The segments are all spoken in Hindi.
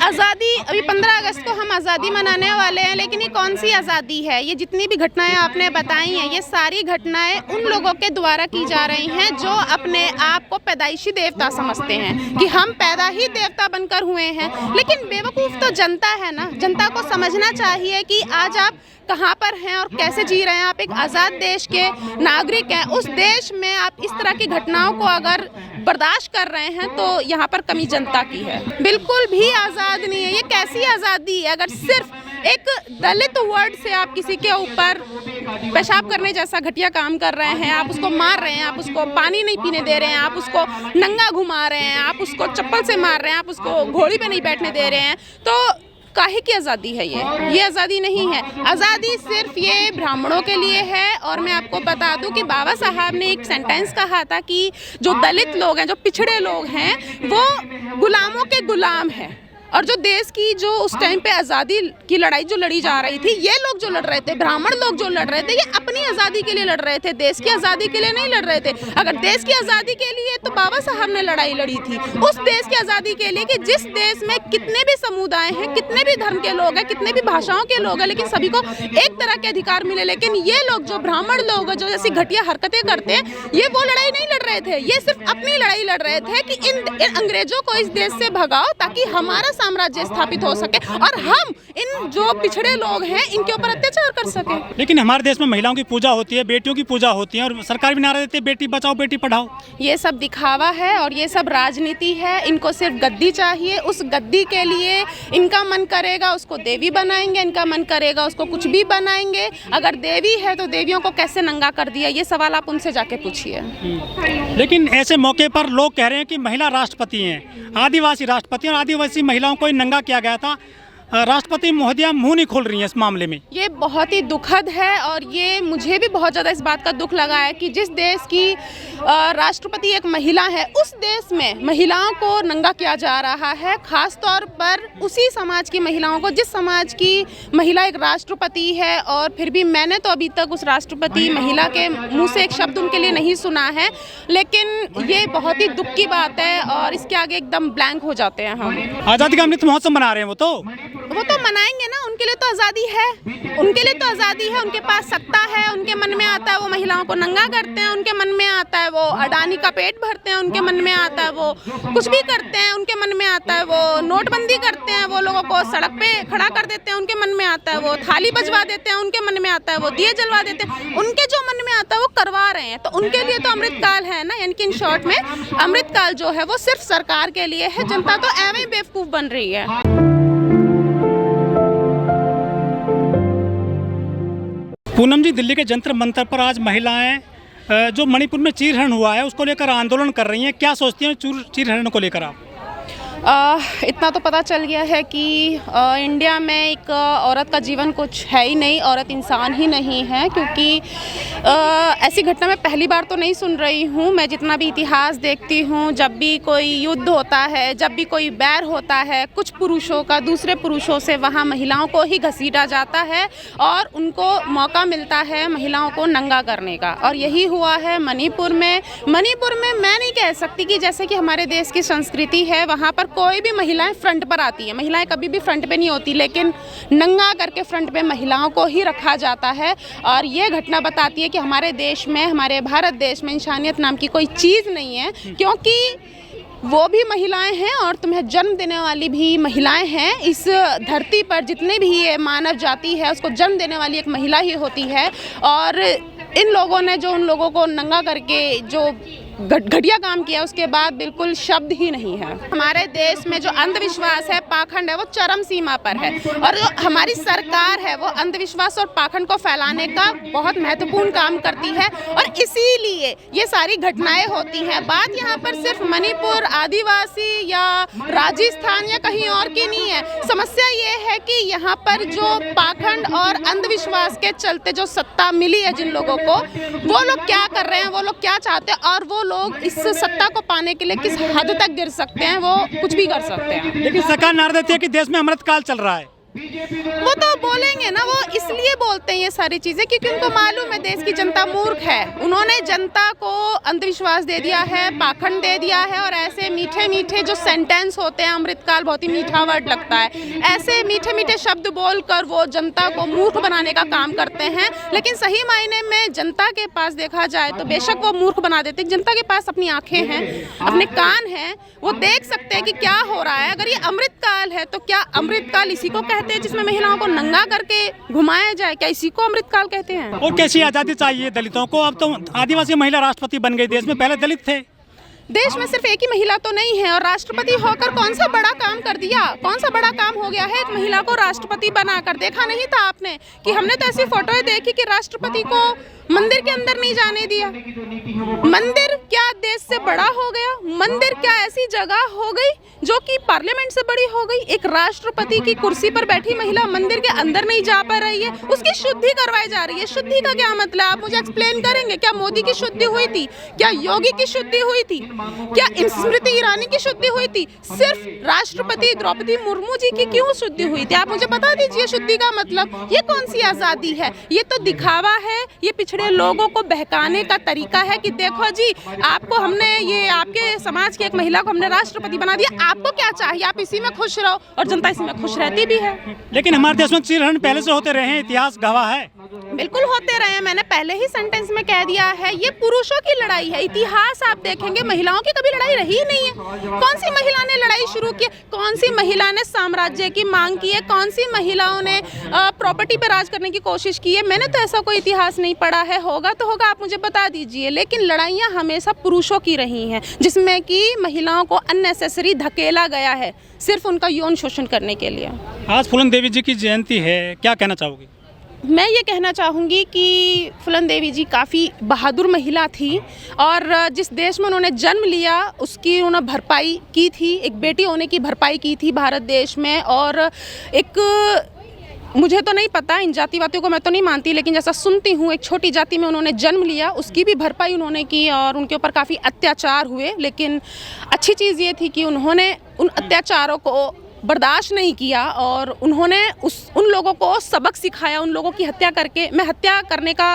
आज़ादी, अभी 15 अगस्त को हम आज़ादी मनाने वाले हैं, लेकिन ये कौन सी आज़ादी है? ये जितनी भी घटनाएं आपने बताई हैं, ये सारी घटनाएं उन लोगों के द्वारा की जा रही हैं जो अपने आप को पैदाइशी देवता समझते हैं कि हम पैदा ही देवता बनकर हुए हैं। लेकिन बेवकूफ़ तो जनता है ना। जनता को समझना चाहिए कि आज आप कहाँ पर हैं और कैसे जी रहे हैं। आप एक आज़ाद देश के नागरिक हैं। उस देश में आप इस तरह की घटनाओं को अगर बर्दाश्त कर रहे हैं तो यहाँ पर कमी जनता की है। बिल्कुल भी आज़ाद नहीं है। ये कैसी आज़ादी है? अगर सिर्फ एक दलित वर्ड से आप किसी के ऊपर पेशाब करने जैसा घटिया काम कर रहे हैं, आप उसको मार रहे हैं, आप उसको पानी नहीं पीने दे रहे हैं, आप उसको नंगा घुमा रहे हैं, आप उसको चप्पल से मार रहे हैं, आप उसको घोड़ी पे नहीं बैठने दे रहे हैं, तो काहे की आज़ादी है ये आज़ादी नहीं है। आज़ादी सिर्फ ये ब्राह्मणों के लिए है। और मैं आपको बता दूं कि बाबा साहब ने एक सेंटेंस कहा था कि जो दलित लोग हैं, जो पिछड़े लोग हैं, वो गुलामों के गुलाम हैं। और जो देश की जो उस टाइम पे आज़ादी की लड़ाई जो लड़ी जा रही थी, ये लोग जो लड़ रहे थे, ब्राह्मण लोग जो लड़ रहे थे, ये अपनी आज़ादी के लिए लड़ रहे थे, देश की आज़ादी के लिए नहीं लड़ रहे थे। अगर देश की आज़ादी के लिए तो बाबा साहब ने लड़ाई लड़ी थी, उस देश की आज़ादी के लिए कि जिस देश में कितने भी समुदाय हैं, कितने भी धर्म के लोग हैं, कितने भी भाषाओं के लोग हैं, लेकिन सभी को एक तरह के अधिकार मिले। लेकिन ये लोग जो ब्राह्मण लोग हैं, जो ऐसी घटिया हरकतें करते हैं, ये वो लड़ाई नहीं लड़ रहे थे। ये सिर्फ अपनी लड़ाई लड़ रहे थे कि इन अंग्रेजों को इस देश से भगाओ ताकि हमारा साम्राज्य स्थापित हो सके और हम इन जो पिछड़े लोग हैं इनके ऊपर अत्याचार कर सके। लेकिन हमारे देश में महिलाओं की पूजा होती है, बेटियों की पूजा होती है, और सरकार भी नारा देती है बेटी बचाओ बेटी पढ़ाओ। ये सब दिखावा है और ये सब राजनीति है। इनको सिर्फ गद्दी चाहिए। उस गद्दी के लिए इनका मन करेगा उसको देवी बनाएंगे, इनका मन करेगा उसको कुछ भी बनाएंगे। अगर देवी है तो देवियों को कैसे नंगा कर दिया, ये सवाल आप उनसे जाके पूछिए। लेकिन ऐसे मौके पर लोग कह रहे हैं कि महिला राष्ट्रपति हैं, आदिवासी राष्ट्रपति, और आदिवासी महिलाओं को नंगा किया गया था। राष्ट्रपति महोदया मुंह नहीं खोल रही हैं इस मामले में। ये बहुत ही दुखद है और ये मुझे भी बहुत ज़्यादा इस बात का दुख लगा है कि जिस देश की राष्ट्रपति एक महिला है, उस देश में महिलाओं को नंगा किया जा रहा है। खास तौर पर उसी समाज की महिलाओं को जिस समाज की महिला एक राष्ट्रपति है। और फिर भी मैंने तो अभी तक उस राष्ट्रपति महिला के मुंह से एक शब्द उनके लिए नहीं सुना है। लेकिन ये बहुत ही दुख की बात है और इसके आगे एकदम ब्लैंक हो जाते हैं हम। आज़ादी का अमृत महोत्सव मना रहे हैं वो तो मनाएंगे ना, उनके लिए तो आज़ादी है, उनके लिए तो आज़ादी है। उनके पास सत्ता है, उनके मन में आता है वो महिलाओं को नंगा करते हैं, उनके मन में आता है वो अडानी का पेट भरते हैं, उनके मन में आता है वो कुछ भी करते हैं, उनके मन में आता है वो नोटबंदी करते हैं, वो लोगों को सड़क पे खड़ा कर देते हैं, उनके मन में आता है वो थाली बजवा देते हैं, उनके मन में आता है वो दिए जलवा देते हैं। उनके जो मन में आता है वो करवा रहे हैं, तो उनके लिए तो अमृतकाल है ना। यानी कि इन शॉर्ट में अमृतकाल जो है वो सिर्फ सरकार के लिए है। जनता तो एवं ही बेवकूफ़ बन रही है। पूनम जी, दिल्ली के जंतर मंतर पर आज महिलाएं जो मणिपुर में चीरहरण हुआ है उसको लेकर आंदोलन कर रही हैं, क्या सोचती हैं चीरहरण को लेकर आप? इतना तो पता चल गया है कि इंडिया में एक औरत का जीवन कुछ है ही नहीं, औरत इंसान ही नहीं है। क्योंकि ऐसी घटना मैं पहली बार तो नहीं सुन रही हूँ। मैं जितना भी इतिहास देखती हूँ, जब भी कोई युद्ध होता है, जब भी कोई बैर होता है कुछ पुरुषों का दूसरे पुरुषों से, वहाँ महिलाओं को ही घसीटा जाता है और उनको मौका मिलता है महिलाओं को नंगा करने का। और यही हुआ है मणिपुर में। मणिपुर में मैं नहीं कह सकती कि जैसे कि हमारे देश की संस्कृति है, वहाँ पर कोई भी महिलाएं फ्रंट पर आती हैं। महिलाएं कभी भी फ्रंट पे नहीं होती, लेकिन नंगा करके फ्रंट पे महिलाओं को ही रखा जाता है। और ये घटना बताती है कि हमारे देश में, हमारे भारत देश में इंसानियत नाम की कोई चीज़ नहीं है। क्योंकि वो भी महिलाएं हैं और तुम्हें जन्म देने वाली भी महिलाएं हैं। इस धरती पर जितने भी ये मानव जाति है उसको जन्म देने वाली एक महिला ही होती है। और इन लोगों ने जो उन लोगों को नंगा करके जो घटिया काम किया, उसके बाद बिल्कुल शब्द ही नहीं है। हमारे देश में जो अंधविश्वास है, पाखंड है, वो चरम सीमा पर है। और जो हमारी सरकार है वो अंधविश्वास और पाखंड को फैलाने का बहुत महत्वपूर्ण काम करती है और इसीलिए ये सारी घटनाएं होती हैं। बात यहाँ पर सिर्फ मणिपुर, आदिवासी या राजस्थान या कहीं और की नहीं है। समस्या ये है कि यहाँ पर जो पाखंड और अंधविश्वास के चलते जो सत्ता मिली है जिन लोगों को, वो लोग क्या कर रहे हैं, वो लोग क्या चाहते हैं और वो लोग इस सत्ता को पाने के लिए किस हद तक गिर सकते हैं, वो कुछ भी कर सकते हैं। लेकिन सरकार नारा देती है कि देश में अमृतकाल चल रहा है। वो तो बोलेंगे ना, वो इसलिए बोलते हैं ये सारी चीजें क्योंकि उनको मालूम है देश की जनता मूर्ख है। उन्होंने जनता को अंधविश्वास दे दिया है, पाखंड दे दिया है, और ऐसे मीठे मीठे जो सेंटेंस होते हैं, अमृतकाल बहुत ही मीठा वर्ड लगता है, ऐसे मीठे मीठे शब्द बोलकर वो जनता को मूर्ख बनाने का काम करते हैं। लेकिन सही मायने में जनता के पास देखा जाए तो बेशक वो मूर्ख बना देते हैं। जनता के पास अपनी आंखें हैं, अपने कान हैं, वो देख सकते हैं कि क्या हो रहा है। अगर ये अमृतकाल है तो क्या अमृतकाल इसी को कहते हैं जिसमें महिलाओं को नंगा करके घुमाया जाए? क्या इसी को अमृतकाल कहते हैं? और कैसी आज़ादी चाहिए दलितों को? अब तो आदिवासी महिला राष्ट्रपति बन गई देश में, पहले दलित थे। देश में सिर्फ एक ही महिला तो नहीं है, और राष्ट्रपति होकर कौन सा बड़ा काम कर दिया? कौन सा बड़ा काम हो गया है एक महिला को राष्ट्रपति बनाकर? देखा नहीं था आपने कि हमने तो ऐसी फोटोएं देखी कि राष्ट्रपति को मंदिर के अंदर नहीं जाने दिया। मंदिर क्या देश से बड़ा हो गया? मंदिर क्या ऐसी जगह हो गई जो कि पार्लियामेंट से बड़ी हो गई? एक राष्ट्रपति की कुर्सी पर बैठी महिला मंदिर के अंदर नहीं जा पा रही है, उसकी शुद्धि करवाई जा रही है। शुद्धि का क्या मतलब? आप मुझे एक्सप्लेन करेंगे? क्या मोदी की शुद्धि हुई थी? क्या योगी की शुद्धि हुई थी? क्या स्मृति ईरानी की शुद्धि हुई थी? सिर्फ राष्ट्रपति द्रौपदी मुर्मू जी की क्यों शुद्धि हुई थी? आप मुझे बता दीजिए शुद्धि का मतलब। ये कौन सी आजादी है? ये तो दिखावा है, ये पिछड़े लोगों को बहकाने का तरीका है कि देखो जी, आपको हमने, ये आपके समाज की एक महिला को हमने राष्ट्रपति बना दिया, आपको क्या चाहिए? आप इसी में खुश रहो, और जनता इसी में खुश रहती भी है। लेकिन हमारे देश में चीरहरण पहले से होते रहे हैं, इतिहास गवाह है। बिल्कुल होते रहे हैं, मैंने पहले ही सेंटेंस में कह दिया है। ये पुरुषों की लड़ाई है। इतिहास आप देखेंगे, महिलाओं की कभी लड़ाई रही ही नहीं है। कौन सी महिला ने लड़ाई शुरू की? कौन सी महिला ने साम्राज्य की मांग की है? कौन सी महिलाओं ने प्रॉपर्टी पर राज करने की कोशिश की है? मैंने तो ऐसा कोई इतिहास नहीं पढ़ा है। होगा तो होगा, आप मुझे बता दीजिए। लेकिन लड़ाइयाँ हमेशा पुरुषों की रही हैं, जिसमें कि महिलाओं को अननेसेसरी धकेला गया है सिर्फ उनका यौन शोषण करने के लिए। आज फूलन देवी जी की जयंती है, क्या कहना चाहोगी? मैं ये कहना चाहूँगी कि फूलन देवी जी काफ़ी बहादुर महिला थी, और जिस देश में उन्होंने जन्म लिया उसकी उन्होंने भरपाई की थी। एक बेटी होने की भरपाई की थी भारत देश में। और एक, मुझे तो नहीं पता, इन जाति वातियों को मैं तो नहीं मानती, लेकिन जैसा सुनती हूँ एक छोटी जाति में उन्होंने जन्म लिया, उसकी भी भरपाई उन्होंने की, और उनके ऊपर काफ़ी अत्याचार हुए। लेकिन अच्छी चीज़ ये थी कि उन्होंने उन अत्याचारों को बर्दाश्त नहीं किया, और उन्होंने उन लोगों को सबक सिखाया। उन लोगों की हत्या करके, मैं हत्या करने का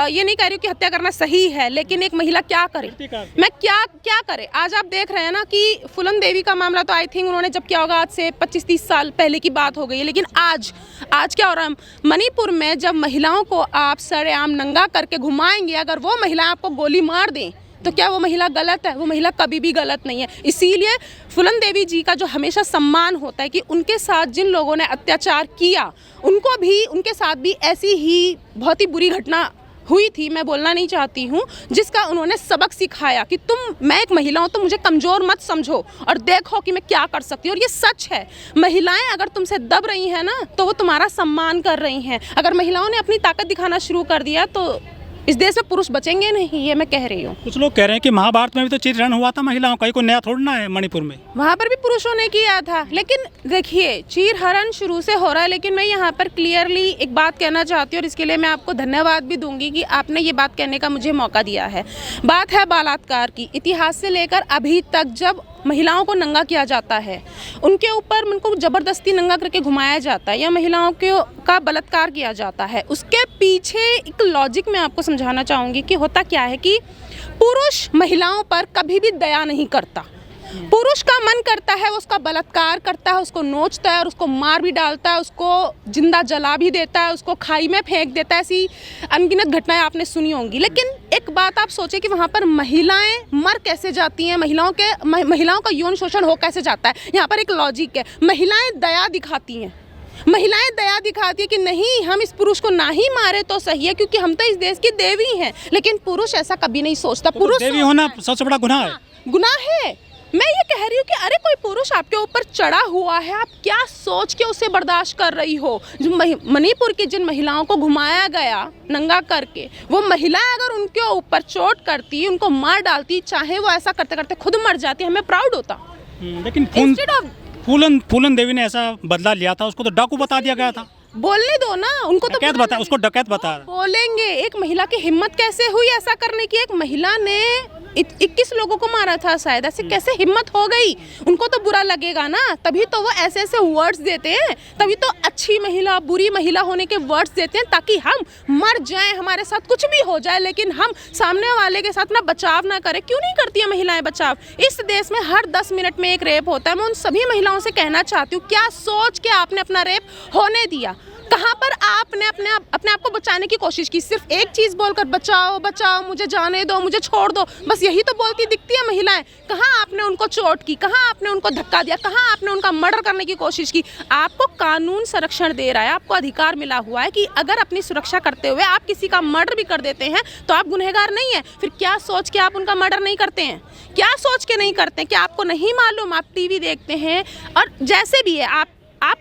ये नहीं कह रही हूँ कि हत्या करना सही है, लेकिन एक महिला क्या करे, मैं क्या करे? आज आप देख रहे हैं ना कि फूलन देवी का मामला तो आई थिंक उन्होंने जब किया होगा आज से 25-30 साल पहले की बात हो गई है। लेकिन आज क्या हो रहा है मणिपुर में? जब महिलाओं को आप सरेआम नंगा करके घुमाएंगे, अगर वो महिला आपको गोली मार दें तो क्या वो महिला गलत है? वो महिला कभी भी गलत नहीं है। इसीलिए फूलन देवी जी का जो हमेशा सम्मान होता है कि उनके साथ जिन लोगों ने अत्याचार किया, उनको भी, उनके साथ भी ऐसी ही बहुत ही बुरी घटना हुई थी, मैं बोलना नहीं चाहती हूँ, जिसका उन्होंने सबक सिखाया कि मैं एक महिला हूँ तो मुझे कमज़ोर मत समझो, और देखो कि मैं क्या कर सकती हूँ। और ये सच है, महिलाएं अगर तुमसे दब रही हैं ना तो वो तुम्हारा सम्मान कर रही हैं। अगर महिलाओं ने अपनी ताकत दिखाना शुरू कर दिया तो इस देश में पुरुष बचेंगे नहीं, ये मैं कह रही हूँ। कुछ लोग कह रहे हैं कि महाभारत में भी तो चीरहरण हुआ था महिलाओं का, कोई नया थोड़ा है मणिपुर में, वहाँ पर भी पुरुषों ने किया था। लेकिन देखिए, चीरहरण शुरू से हो रहा है, लेकिन मैं यहाँ पर क्लियरली एक बात कहना चाहती हूँ, और इसके लिए मैं आपको धन्यवाद भी दूंगी कि आपने ये बात कहने का मुझे मौका दिया है। बात है बलात्कार की। इतिहास से लेकर अभी तक जब महिलाओं को नंगा किया जाता है, उनके ऊपर उनको ज़बरदस्ती नंगा करके घुमाया जाता है, या महिलाओं का बलात्कार किया जाता है, उसके पीछे एक लॉजिक मैं आपको समझाना चाहूँगी कि होता क्या है कि पुरुष महिलाओं पर कभी भी दया नहीं करता। पुरुष का मन करता है, वो उसका बलात्कार करता है, उसको नोचता है और उसको मार भी डालता है, उसको जिंदा जला भी देता है, उसको खाई में फेंक देता है। ऐसी अनगिनत घटनाएं आपने सुनी होंगी। लेकिन एक बात आप सोचें कि वहाँ पर महिलाएं मर कैसे जाती हैं, महिलाओं का यौन शोषण हो कैसे जाता है। यहाँ पर एक लॉजिक है, महिलाएं दया दिखाती हैं, महिलाएं दया दिखाती है कि नहीं, हम इस पुरुष को ना ही मारे तो सही है, क्योंकि हम तो इस देश की देवी हैं। लेकिन पुरुष ऐसा कभी नहीं सोचता। पुरुष देवी होना सबसे बड़ा गुनाह है। गुनाह है। मैं ये कह रही हूँ कि अरे कोई पुरुष आपके ऊपर चढ़ा हुआ है, आप क्या सोच के उसे बर्दाश्त कर रही हो? जो मणिपुर की जिन महिलाओं को घुमाया गया नंगा करके, वो महिलाएं अगर उनके ऊपर चोट करती, उनको मार डालती, चाहे वो ऐसा करते करते खुद मर जाती, हमें प्राउड होता। लेकिन फूलन देवी ने ऐसा बदला लिया था, उसको तो डाकू बता दिया गया था। बोलने दो ना उनको, तो डकैत बता, उसको डकैत बता। बोलेंगे। एक महिला की हिम्मत कैसे हुई ऐसा करने की? एक महिला ने 21 लोगों को मारा था शायद। ऐसे कैसे हिम्मत हो गई? उनको तो बुरा लगेगा ना, तभी तो वो ऐसे ऐसे वर्ड्स देते हैं, तभी तो अच्छी महिला बुरी महिला होने के वर्ड्स देते हैं, ताकि हम मर जाएं, हमारे साथ कुछ भी हो जाए लेकिन हम सामने वाले के साथ ना बचाव ना करें। क्यों नहीं करती है महिलाएं बचाव? इस देश में हर 10 मिनट में एक रेप होता है। मैं उन सभी महिलाओं से कहना चाहती हूँ, क्या सोच के आपने अपना रेप होने दिया? कहाँ पर आपने अपने आप को बचाने की कोशिश की? सिर्फ एक चीज़ बोलकर बचाओ बचाओ, मुझे जाने दो, मुझे छोड़ दो, बस यही तो बोलती दिखती है महिलाएं। कहाँ आपने उनको चोट की? कहाँ आपने उनको धक्का दिया? कहाँ आपने उनका मर्डर करने की कोशिश की? आपको कानून संरक्षण दे रहा है, आपको अधिकार मिला हुआ है कि अगर अपनी सुरक्षा करते हुए आप किसी का मर्डर भी कर देते हैं तो आप गुनहगार नहीं है। फिर क्या सोच के आप उनका मर्डर नहीं करते हैं? क्या सोच के नहीं करते? क्या आपको नहीं मालूम? आप टीवी देखते हैं और जैसे भी है आप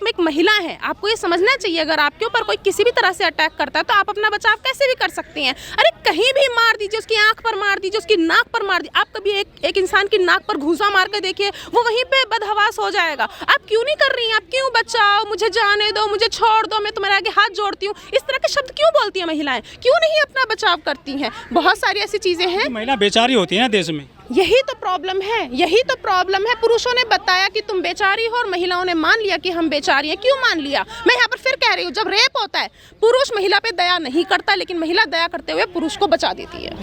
एक महिला हैं, आपको ये समझना चाहिए अगर आपके ऊपर कोई किसी भी तरह से अटैक करता है तो आप अपना बचाव कैसे भी कर सकती हैं। अरे कहीं भी मार दीजिए, उसकी आंख पर मार दीजिए, उसकी नाक पर मार दीजिए। आप कभी एक इंसान की नाक पर घूंसा मार के देखिए, वो वहीं पे बदहवास हो जाएगा। आप क्यों नहीं कर रही हैं? आप क्यों बचाओ, मुझे जाने दो, मुझे छोड़ दो, मैं तुम्हारे आगे हाथ जोड़ती हूँ, इस तरह के शब्द क्यों बोलती हैं महिलाएं? क्यों नहीं अपना बचाव करती हैं? बहुत सारी ऐसी चीज़ें हैं। महिला बेचारी होती है ना देश में, यही तो प्रॉब्लम है, यही तो प्रॉब्लम है। पुरुषों ने बताया कि तुम बेचारी हो और महिलाओं ने मान लिया कि हम बेचारी हैं। क्यों मान लिया? मैं यहाँ पर फिर कह रही हूँ, जब रेप होता है पुरुष महिला पे दया नहीं करता, लेकिन महिला दया करते हुए पुरुष को बचा देती है।